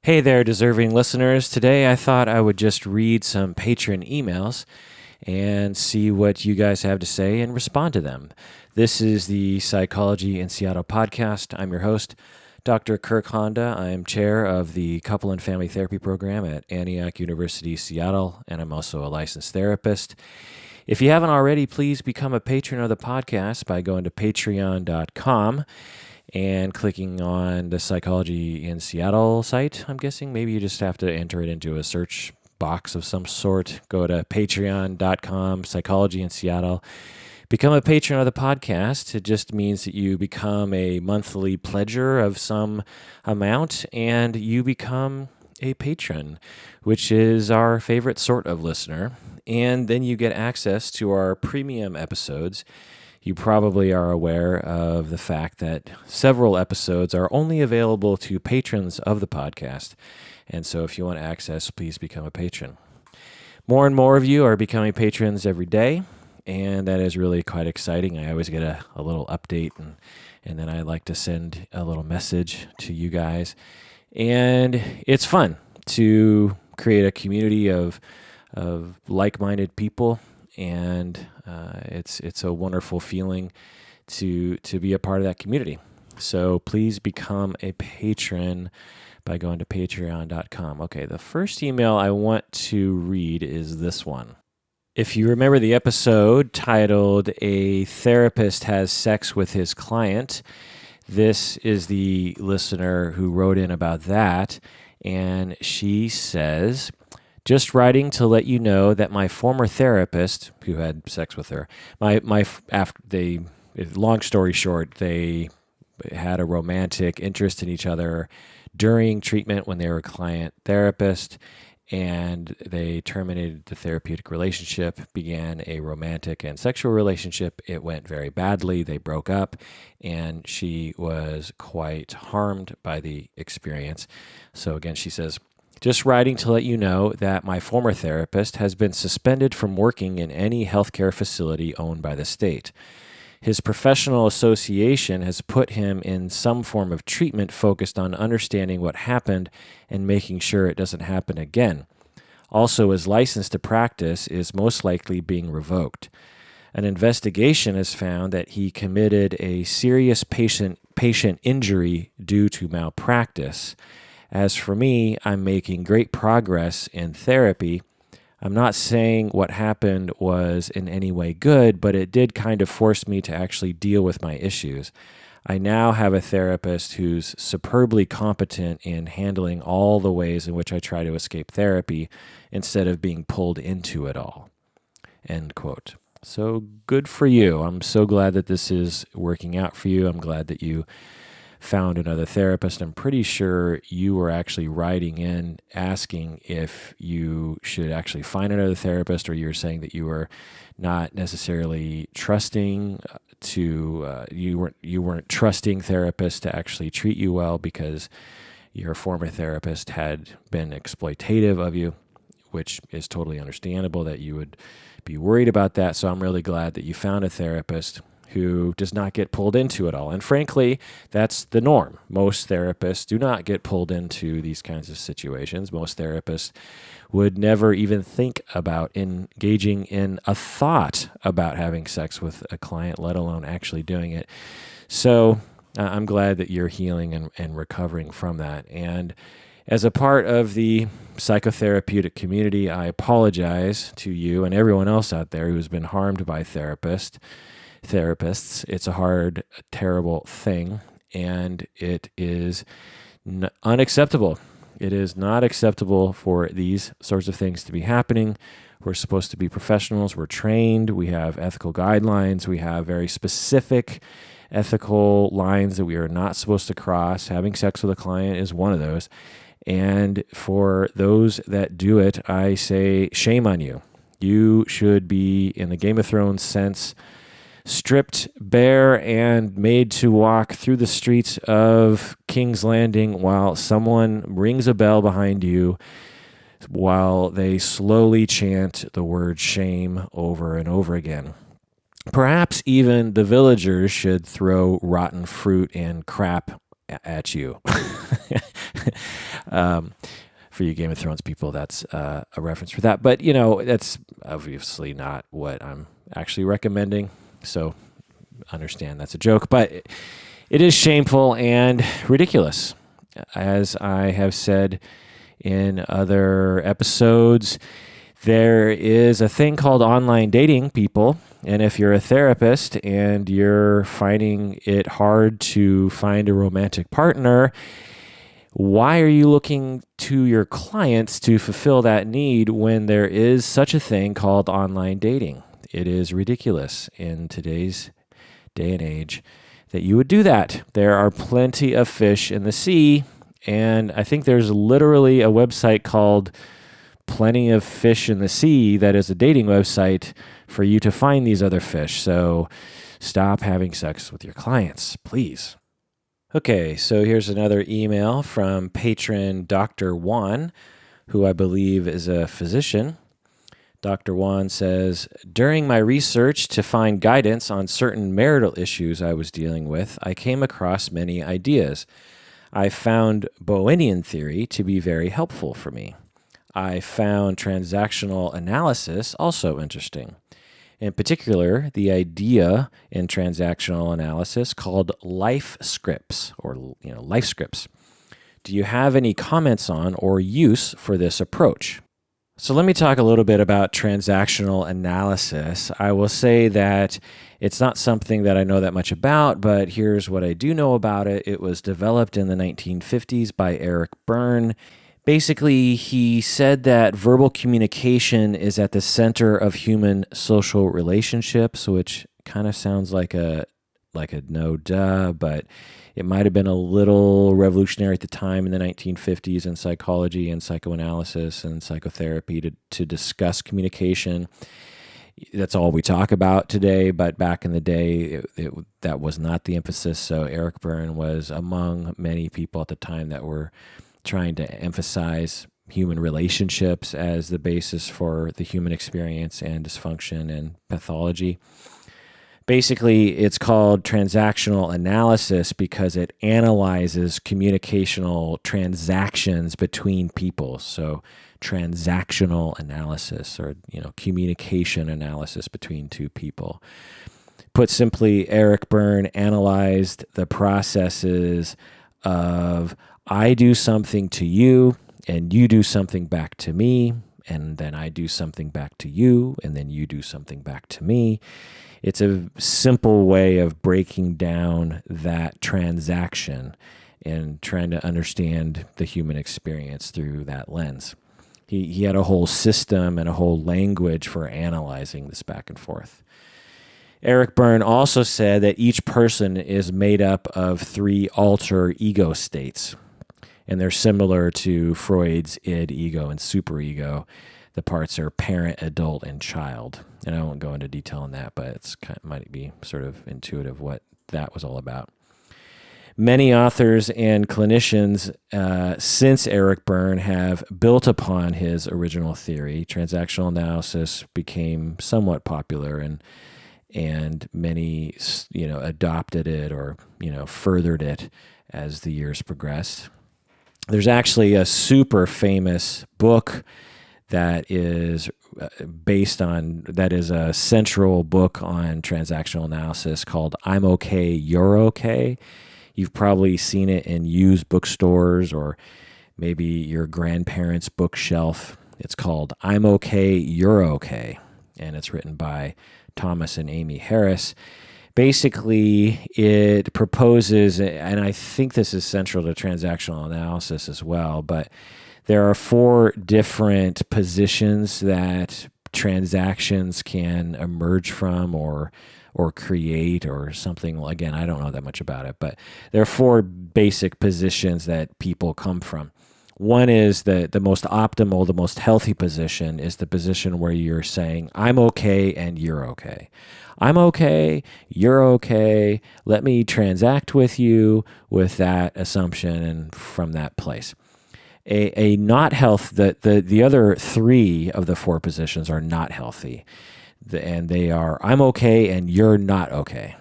Hey there, deserving listeners. Today I thought I would just read some patron emails and see what you guys have to say and respond to them. This is the Psychology in Seattle podcast. I'm your host, Dr. Kirk Honda. I am chair of the Couple and Family Therapy Program at Antioch University, Seattle, and I'm also a licensed therapist. If you haven't already, please become a patron of the podcast by going to patreon.com and clicking on the Psychology in Seattle site. I'm guessing maybe you just have to enter it into a search box of some sort. Go to patreon.com, Psychology in Seattle. Become a patron of the podcast. It just means that you become a monthly pledger of some amount and you become a patron, which is our favorite sort of listener. And then you get access to our premium episodes. You probably are aware of the fact that several episodes are only available to patrons of the podcast. And so if you want access, please become a patron. More and more of you are becoming patrons every day, and that is really quite exciting. I always get a little update, and then I like to send a little message to you guys. And it's fun to create a community of like-minded people, and it's a wonderful feeling to be a part of that community. So please become a patron by going to patreon.com. Okay, the first email I want to read is this one. If you remember the episode titled "A Therapist Has Sex with His Client," this is the listener who wrote in about that, and she says, "Just writing to let you know that my former therapist, who had sex with her, long story short, they had a romantic interest in each other during treatment when they were client therapist, and they terminated the therapeutic relationship, began a romantic and sexual relationship. It went very badly. They broke up, and she was quite harmed by the experience." So again, she says, "Just writing to let you know that my former therapist has been suspended from working in any healthcare facility owned by the state. His professional association has put him in some form of treatment focused on understanding what happened and making sure it doesn't happen again. Also, his license to practice is most likely being revoked. An investigation has found that he committed a serious patient injury due to malpractice. As for me, I'm making great progress in therapy. I'm not saying what happened was in any way good, but it did kind of force me to actually deal with my issues. I now have a therapist who's superbly competent in handling all the ways in which I try to escape therapy instead of being pulled into it all." End quote. So good for you. I'm so glad that this is working out for you. I'm glad that you found another therapist. I'm pretty sure you were actually writing in asking if you should actually find another therapist, or you were saying that you were not necessarily trusting you weren't trusting therapists to actually treat you well because your former therapist had been exploitative of you, which is totally understandable that you would be worried about that. So I'm really glad that you found a therapist who does not get pulled into it all. And frankly, that's the norm. Most therapists do not get pulled into these kinds of situations. Most therapists would never even think about engaging in a thought about having sex with a client, let alone actually doing it. So I'm glad that you're healing and recovering from that. And as a part of the psychotherapeutic community, I apologize to you and everyone else out there who's been harmed by therapists. It's a hard, terrible thing, and it is unacceptable. It is not acceptable for these sorts of things to be happening. We're supposed to be professionals. We're trained. We have ethical guidelines. We have very specific ethical lines that we are not supposed to cross. Having sex with a client is one of those. And for those that do it, I say, shame on you. You should be, in the Game of Thrones sense, stripped bare and made to walk through the streets of King's Landing while someone rings a bell behind you while they slowly chant the word shame over and over again. Perhaps even the villagers should throw rotten fruit and crap at you. For you Game of Thrones people, that's a reference for that. But, that's obviously not what I'm actually recommending. So understand that's a joke. But it is shameful and ridiculous. As I have said in other episodes, there is a thing called online dating, people. And if you're a therapist and you're finding it hard to find a romantic partner, why are you looking to your clients to fulfill that need when there is such a thing called online dating? It is ridiculous in today's day and age that you would do that. There are plenty of fish in the sea, and I think there's literally a website called Plenty of Fish in the Sea that is a dating website for you to find these other fish. So stop having sex with your clients, please. Okay, so here's another email from patron Dr. Juan, who I believe is a physician. Dr. Juan says, during my research to find guidance on certain marital issues I was dealing with, I came across many ideas. I found Bowennian theory to be very helpful for me. I found transactional analysis also interesting. In particular, the idea in transactional analysis called life scripts, or life scripts. Do you have any comments on or use for this approach? So let me talk a little bit about transactional analysis. I will say that it's not something that I know that much about, but here's what I do know about it. It was developed in the 1950s by Eric Berne. Basically, he said that verbal communication is at the center of human social relationships, which kind of sounds like a no duh, but it might have been a little revolutionary at the time in the 1950s in psychology and psychoanalysis and psychotherapy to discuss communication. That's all we talk about today, but back in the day, that was not the emphasis. So Eric Berne was among many people at the time that were trying to emphasize human relationships as the basis for the human experience and dysfunction and pathology. Basically, it's called transactional analysis because it analyzes communicational transactions between people. So transactional analysis, or communication analysis between two people. Put simply, Eric Berne analyzed the processes of I do something to you, and you do something back to me, and then I do something back to you, and then you do something back to me. It's a simple way of breaking down that transaction and trying to understand the human experience through that lens. He had a whole system and a whole language for analyzing this back and forth. Eric Berne also said that each person is made up of 3 alter ego states, and they're similar to Freud's id, ego, and superego. The parts are parent, adult, and child. And I won't go into detail on that, but it's might be sort of intuitive what that was all about. Many authors and clinicians since Eric Berne have built upon his original theory. Transactional analysis became somewhat popular, and many adopted it or furthered it as the years progressed. There's actually a super famous book that is that is a central book on transactional analysis called I'm Okay, You're Okay. You've probably seen it in used bookstores or maybe your grandparents' bookshelf. It's called I'm Okay, You're Okay, and it's written by Thomas and Amy Harris. Basically, it proposes, and I think this is central to transactional analysis as well, but there are 4 different positions that transactions can emerge from or create or something. Again, I don't know that much about it, but there are 4 basic positions that people come from. One is the most optimal, the most healthy position is the position where you're saying, I'm okay and you're okay. I'm okay, you're okay, let me transact with you with that assumption and from that place. A not health, the other 3 of the 4 positions are not healthy. And they are, I'm okay and you're not okay.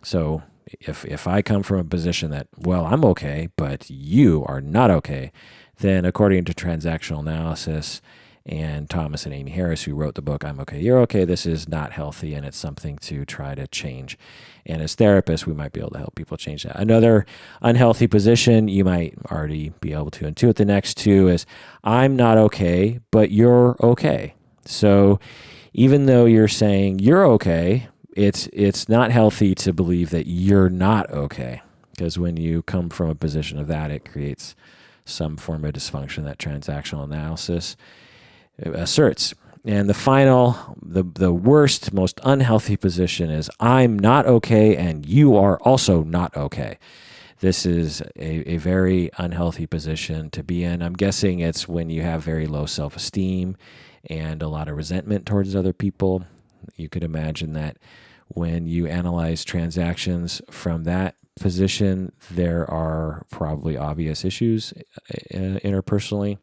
So if I come from a position that, well, I'm okay, but you are not okay, then according to transactional analysis and Thomas and Amy Harris, who wrote the book, I'm Okay, You're Okay, this is not healthy, and it's something to try to change. And as therapists, we might be able to help people change that. Another unhealthy position you might already be able to intuit the next two is, I'm not okay, but you're okay. So even though you're saying you're okay, it's not healthy to believe that you're not okay. Because when you come from a position of that, it creates some form of dysfunction that transactional analysis asserts. And the final, the worst, most unhealthy position is, I'm not okay and you are also not okay. This is a very unhealthy position to be in. I'm guessing it's when you have very low self-esteem and a lot of resentment towards other people. You could imagine that when you analyze transactions from that position, there are probably obvious issues interpersonally.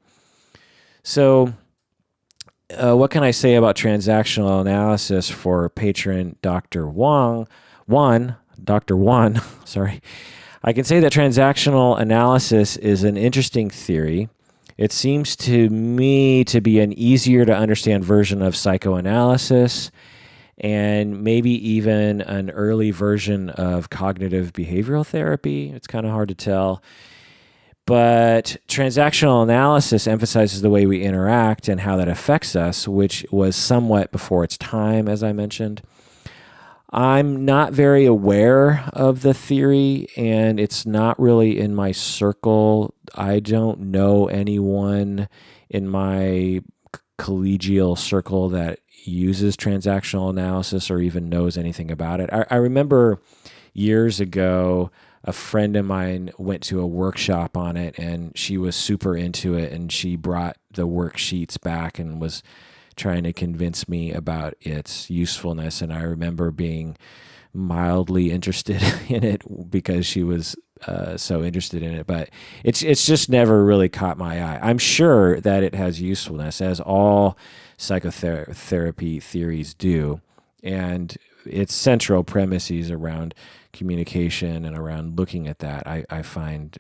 So what can I say about transactional analysis for patron Dr. Dr. Wan, sorry. I can say that transactional analysis is an interesting theory. It seems to me to be an easier to understand version of psychoanalysis and maybe even an early version of cognitive behavioral therapy. It's kind of hard to tell. But transactional analysis emphasizes the way we interact and how that affects us, which was somewhat before its time, as I mentioned. I'm not very aware of the theory, and it's not really in my circle. I don't know anyone in my collegial circle that uses transactional analysis or even knows anything about it. I remember years ago, a friend of mine went to a workshop on it, and she was super into it, and she brought the worksheets back and was trying to convince me about its usefulness. And I remember being mildly interested in it because she was so interested in it, but it's just never really caught my eye. I'm sure that it has usefulness, as all psychotherapy theories do, and its central premises around communication and around looking at that, I find,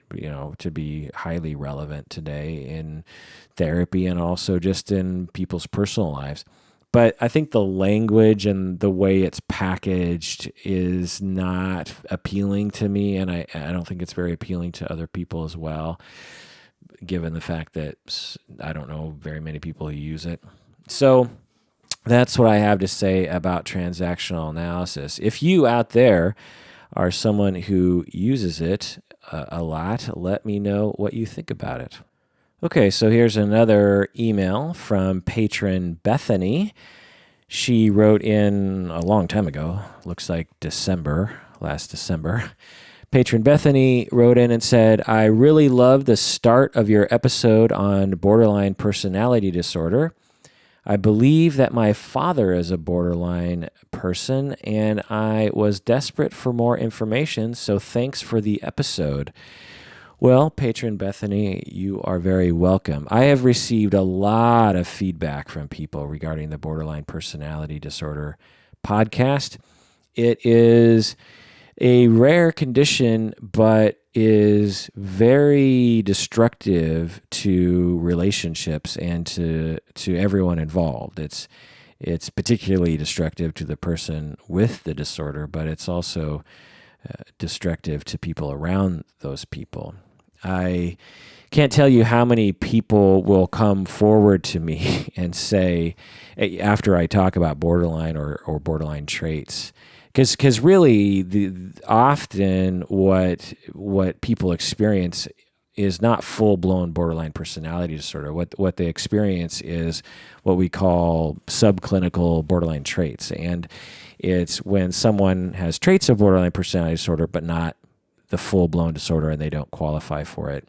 to be highly relevant today in therapy and also just in people's personal lives. But I think the language and the way it's packaged is not appealing to me, and I don't think it's very appealing to other people as well, given the fact that I don't know very many people who use it. So that's what I have to say about transactional analysis. If you out there are someone who uses it a lot, let me know what you think about it. Okay, so here's another email from patron Bethany. She wrote in a long time ago, looks like last December. Patron Bethany wrote in and said, I really love the start of your episode on borderline personality disorder. I believe that my father is a borderline person, and I was desperate for more information, so thanks for the episode. Well, patron Bethany, you are very welcome. I have received a lot of feedback from people regarding the borderline personality disorder podcast. It is a rare condition, but is very destructive to relationships and to everyone involved. It's particularly destructive to the person with the disorder, but it's also destructive to people around those people. I can't tell you how many people will come forward to me and say, after I talk about borderline or borderline traits, because really, often what people experience is not full-blown borderline personality disorder. What they experience is what we call subclinical borderline traits, and it's when someone has traits of borderline personality disorder, but not the full-blown disorder, and they don't qualify for it.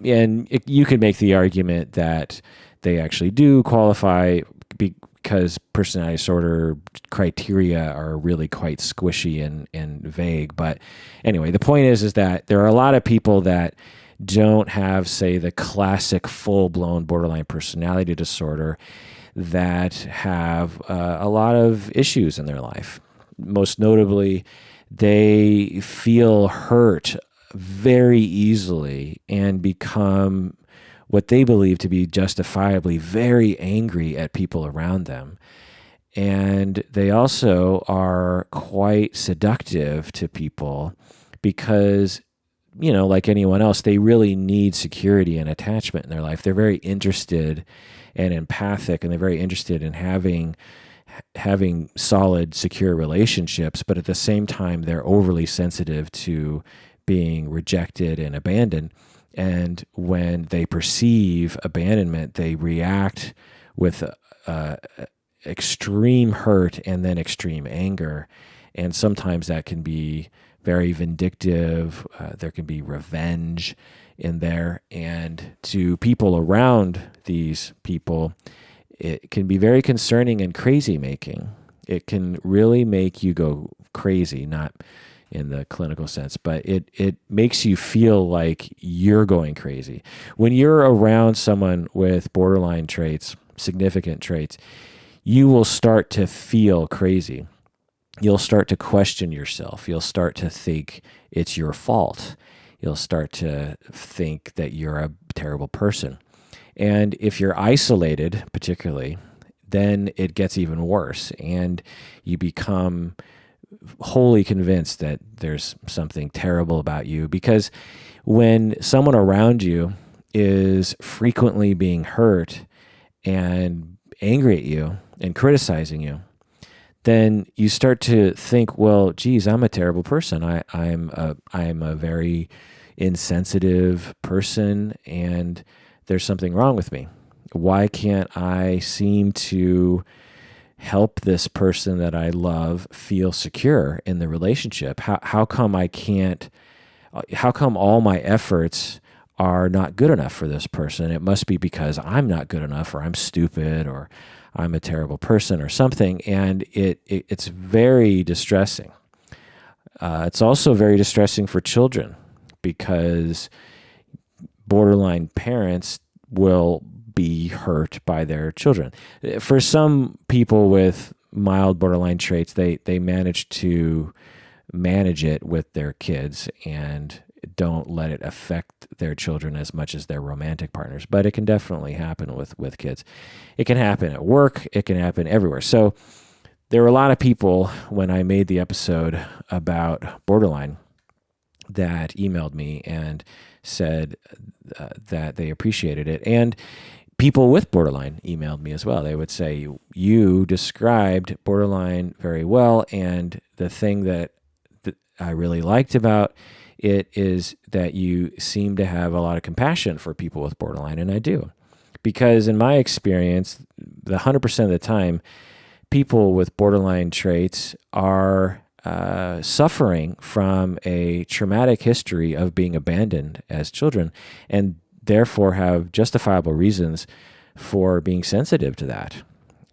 And you could make the argument that they actually do qualify because personality disorder criteria are really quite squishy and vague. But anyway, the point is that there are a lot of people that don't have, say, the classic full-blown borderline personality disorder that have a lot of issues in their life. Most notably, they feel hurt very easily and become what they believe to be justifiably very angry at people around them. And they also are quite seductive to people because, like anyone else, they really need security and attachment in their life. They're very interested and empathic, and they're very interested in having solid, secure relationships, but at the same time, they're overly sensitive to being rejected and abandoned. And when they perceive abandonment, they react with extreme hurt and then extreme anger. And sometimes that can be very vindictive. There can be revenge in there. And to people around these people, it can be very concerning and crazy making. It can really make you go crazy, not in the clinical sense, but it makes you feel like you're going crazy. When you're around someone with borderline traits, significant traits, you will start to feel crazy. You'll start to question yourself. You'll start to think it's your fault. You'll start to think that you're a terrible person. And if you're isolated, particularly, then it gets even worse. And you become wholly convinced that there's something terrible about you, because when someone around you is frequently being hurt and angry at you and criticizing you, then you start to think, well, geez, I'm a terrible person. I'm a very insensitive person, and there's something wrong with me. Why can't I seem to help this person that I love feel secure in the relationship? How come I can't? How come all my efforts are not good enough for this person? It must be because I'm not good enough, or I'm stupid, or I'm a terrible person, or something. And it's very distressing. It's also very distressing for children, because borderline parents will be hurt by their children. For some people with mild borderline traits, they manage to manage it with their kids and don't let it affect their children as much as their romantic partners. But it can definitely happen with kids. It can happen at work. It can happen everywhere. So there were a lot of people, when I made the episode about borderline, that emailed me and said that they appreciated it. And people with borderline emailed me as well. They would say, you described borderline very well, and the thing that I really liked about it is that you seem to have a lot of compassion for people with borderline, and I do. Because in my experience, the 100% of the time, people with borderline traits are suffering from a traumatic history of being abandoned as children, and therefore have justifiable reasons for being sensitive to that.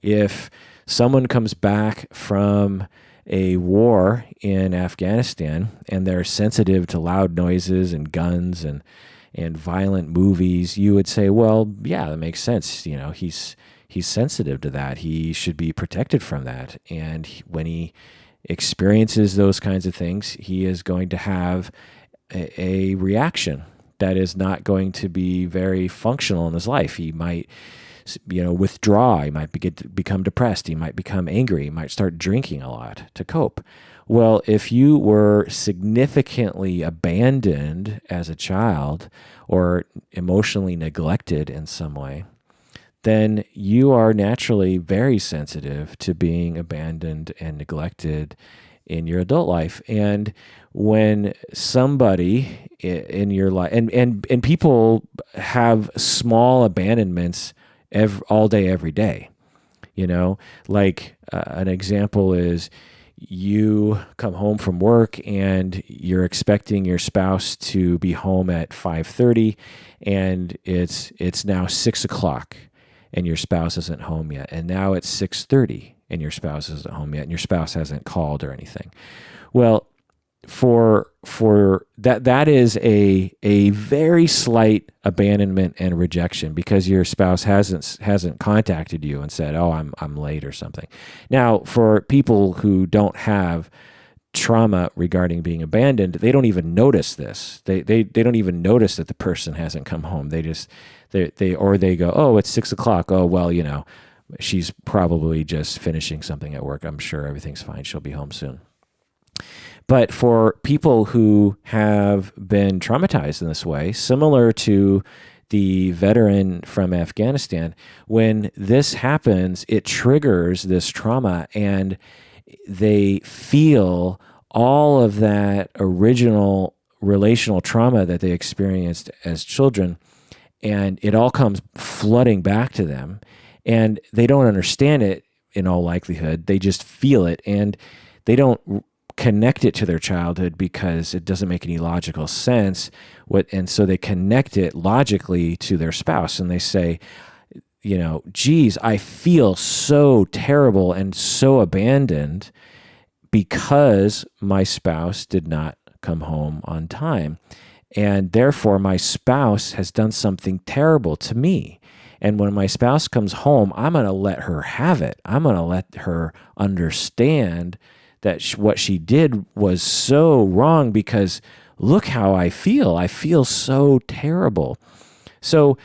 If someone comes back from a war in Afghanistan and they're sensitive to loud noises and guns and violent movies, you would say, well, yeah, that makes sense. He's sensitive to that. He should be protected from that. And when he experiences those kinds of things, he is going to have a reaction that is not going to be very functional in his life. He might, withdraw. He might become depressed. He might become angry. He might start drinking a lot to cope. Well, if you were significantly abandoned as a child or emotionally neglected in some way, then you are naturally very sensitive to being abandoned and neglected in your adult life. And when somebody in your life, and people have small abandonments all day, every day, like an example is you come home from work and you're expecting your spouse to be home at 5:30, and it's now 6 o'clock and your spouse isn't home yet. And now it's 6:30 and your spouse isn't home yet, and your spouse hasn't called or anything. Well, for that is a very slight abandonment and rejection, because your spouse hasn't contacted you and said, "Oh, I'm late" or something. Now, for people who don't have trauma regarding being abandoned, they don't even notice this. They don't even notice that the person hasn't come home. They go, oh, it's 6 o'clock. Oh, well, she's probably just finishing something at work. I'm sure everything's fine. She'll be home soon. But for people who have been traumatized in this way, similar to the veteran from Afghanistan, when this happens, it triggers this trauma and they feel all of that original relational trauma that they experienced as children, and it all comes flooding back to them. And they don't understand it in all likelihood. They just feel it, and they don't connect it to their childhood because it doesn't make any logical sense. And so they connect it logically to their spouse, and they say, geez, I feel so terrible and so abandoned because my spouse did not come home on time. And therefore, my spouse has done something terrible to me. And when my spouse comes home, I'm going to let her have it. I'm going to let her understand that what she did was so wrong because look how I feel. I feel so terrible. So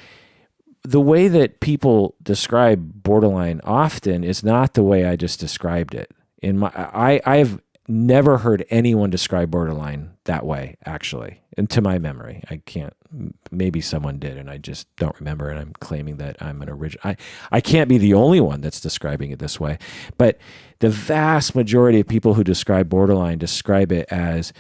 the way that people describe borderline often is not the way I just described it. I've never heard anyone describe borderline that way, actually, and to my memory. I can't, maybe someone did, and I just don't remember, and I'm claiming that I'm an original. I can't be the only one that's describing it this way, but the vast majority of people who describe borderline describe it as,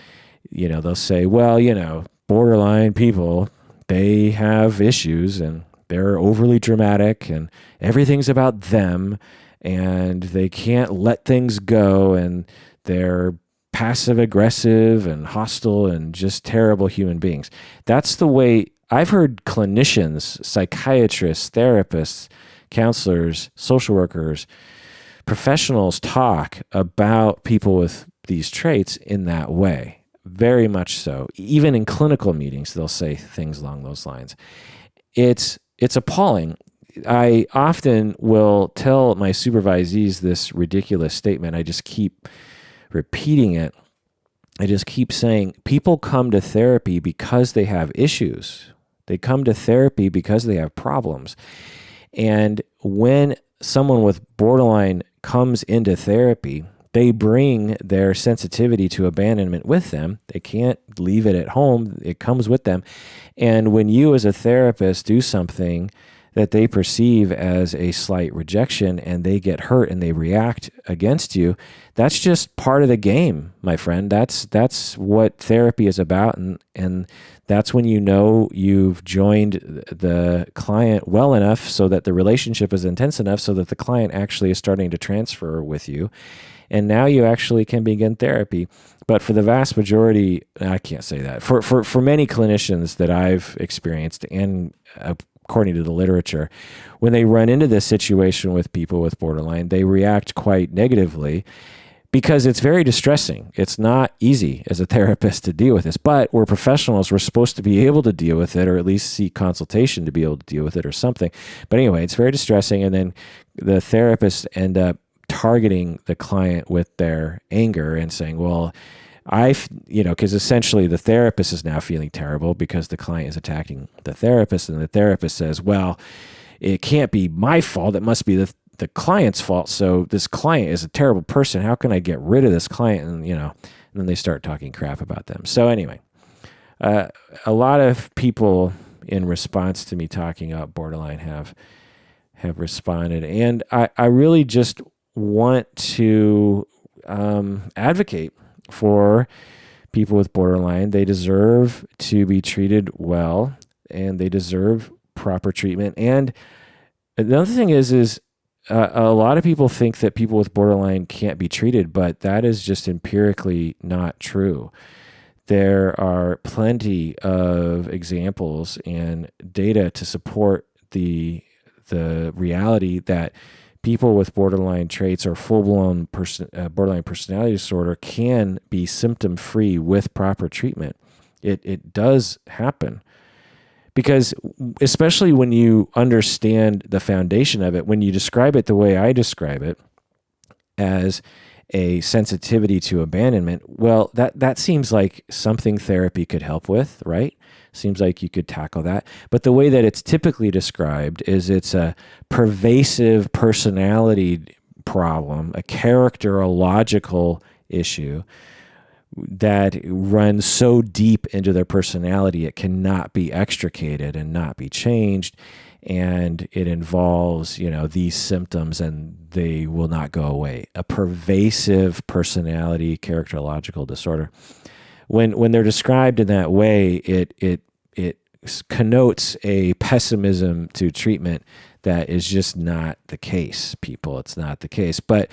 they'll say, well, borderline people, they have issues, and they're overly dramatic, and everything's about them, and they can't let things go, and they're passive aggressive and hostile and just terrible human beings. That's the way I've heard clinicians, psychiatrists, therapists, counselors, social workers, professionals talk about people with these traits in that way. Very much so. Even in clinical meetings, they'll say things along those lines. It's appalling. I often will tell my supervisees this ridiculous statement. I just keep repeating it. I just keep saying, people come to therapy because they have issues. They come to therapy because they have problems. And when someone with borderline comes into therapy, they bring their sensitivity to abandonment with them. They can't leave it at home. It comes with them. And when you as a therapist do something that they perceive as a slight rejection and they get hurt and they react against you, that's just part of the game, my friend. That's what therapy is about. And that's when you've joined the client well enough so that the relationship is intense enough so that the client actually is starting to transfer with you. And now you actually can begin therapy. But for the vast majority, I can't say that. For many clinicians that I've experienced, and according to the literature, when they run into this situation with people with borderline, they react quite negatively because it's very distressing. It's not easy as a therapist to deal with this, but we're professionals. We're supposed to be able to deal with it, or at least seek consultation to be able to deal with it or something. But anyway, it's very distressing. And then the therapists end up targeting the client with their anger and saying, well, because essentially the therapist is now feeling terrible because the client is attacking the therapist, and the therapist says, well, it can't be my fault. It must be the client's fault. So this client is a terrible person. How can I get rid of this client? And then they start talking crap about them. So anyway, a lot of people in response to me talking about borderline have responded. And I really just want to advocate for people with borderline. They deserve to be treated well, and they deserve proper treatment. And the other thing is a lot of people think that people with borderline can't be treated, but that is just empirically not true. There are plenty of examples and data to support the reality that people with borderline traits or full-blown borderline personality disorder can be symptom-free with proper treatment. It does happen. Because especially when you understand the foundation of it, when you describe it the way I describe it, as a sensitivity to abandonment, well, that seems like something therapy could help with, right? seems like you could tackle that. But the way that it's typically described is it's a pervasive personality problem, a characterological issue that runs so deep into their personality it cannot be extricated and not be changed. And it involves, these symptoms, and they will not go away. A pervasive personality characterological disorder. When they're described in that way, it connotes a pessimism to treatment that is just not the case, people. It's not the case. But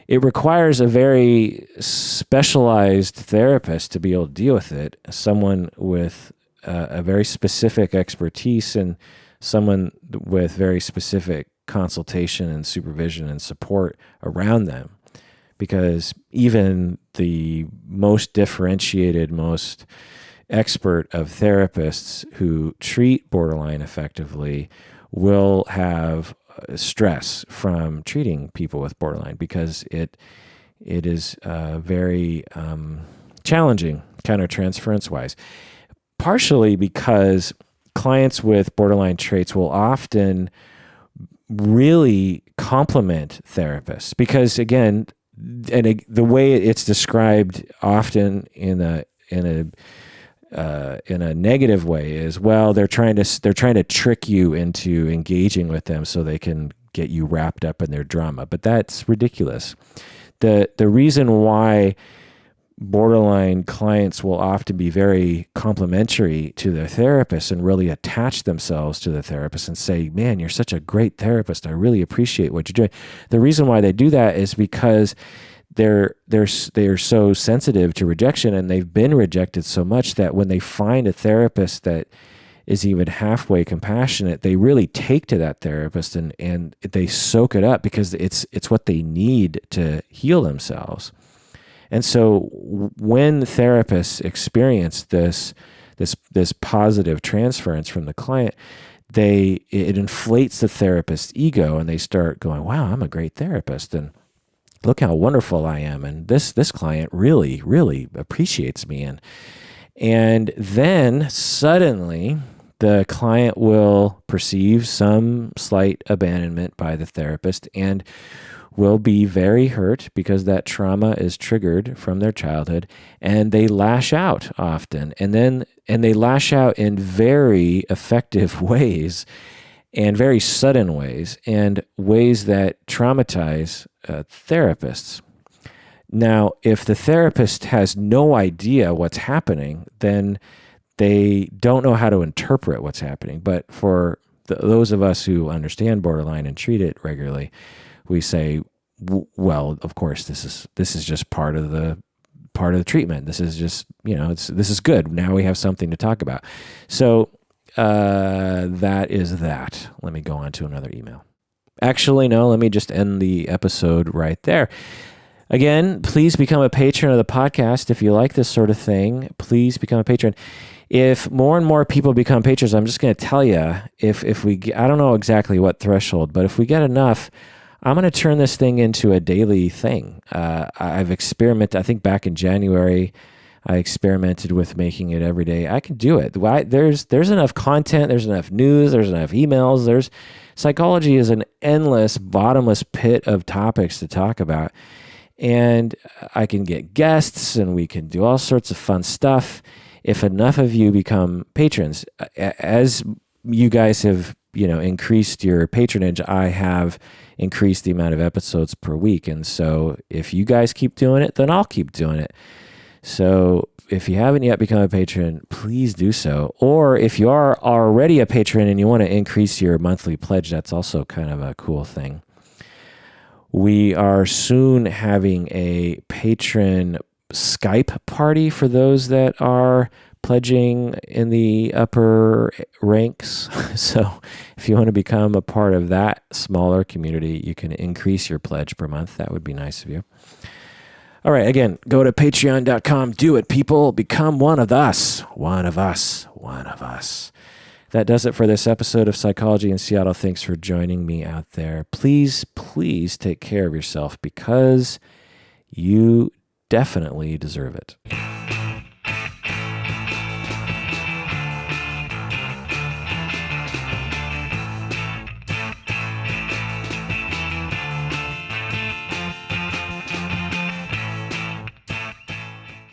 it requires a very specialized therapist to be able to deal with it, someone with a very specific expertise and someone with very specific consultation and supervision and support around them. Because even the most differentiated, most expert of therapists who treat borderline effectively will have stress from treating people with borderline, because it is very challenging countertransference-wise. Partially because clients with borderline traits will often really complement therapists, because again, the way it's described often in a negative way is, well, they're trying to trick you into engaging with them so they can get you wrapped up in their drama. But that's ridiculous. The reason why borderline clients will often be very complimentary to their therapist and really attach themselves to the therapist and say, man, you're such a great therapist. I really appreciate what you're doing. The reason why they do that is because they're so sensitive to rejection, and they've been rejected so much that when they find a therapist that is even halfway compassionate, they really take to that therapist and they soak it up, because it's what they need to heal themselves. And so when therapists experience this positive transference from the client, it inflates the therapist's ego, and they start going, wow, I'm a great therapist, and look how wonderful I am, and this client really, really appreciates me. And then suddenly the client will perceive some slight abandonment by the therapist and will be very hurt because that trauma is triggered from their childhood, and they lash out often. And they lash out in very effective ways and very sudden ways, and ways that traumatize therapists. Now, if the therapist has no idea what's happening, then they don't know how to interpret what's happening. But for those of us who understand borderline and treat it regularly, we say, well, of course, this is just part of the treatment. This is just, this is good. Now we have something to talk about. So that is that. Let me go on to another email. Actually, no, let me just end the episode right there. Again, please become a patron of the podcast. If you like this sort of thing, please become a patron. If more and more people become patrons, I'm just going to tell you, I don't know exactly what threshold, but if we get enough, I'm going to turn this thing into a daily thing. I've experimented, I think back in January, I experimented with making it every day. I can do it. There's enough content, there's enough news, there's enough emails, psychology is an endless, bottomless pit of topics to talk about. And I can get guests, and we can do all sorts of fun stuff if enough of you become patrons. As you guys have, increased your patronage, I have increased the amount of episodes per week. And so if you guys keep doing it, then I'll keep doing it. So if you haven't yet become a patron, please do so. Or if you are already a patron and you want to increase your monthly pledge, that's also kind of a cool thing. We are soon having a patron Skype party for those that are pledging in the upper ranks. So if you want to become a part of that smaller community, you can increase your pledge per month. That would be nice of you. All right, again, go to patreon.com. Do it, people. Become one of us. One of us. One of us. That does it for this episode of Psychology in Seattle. Thanks for joining me out there. Please, please take care of yourself, because you definitely deserve it.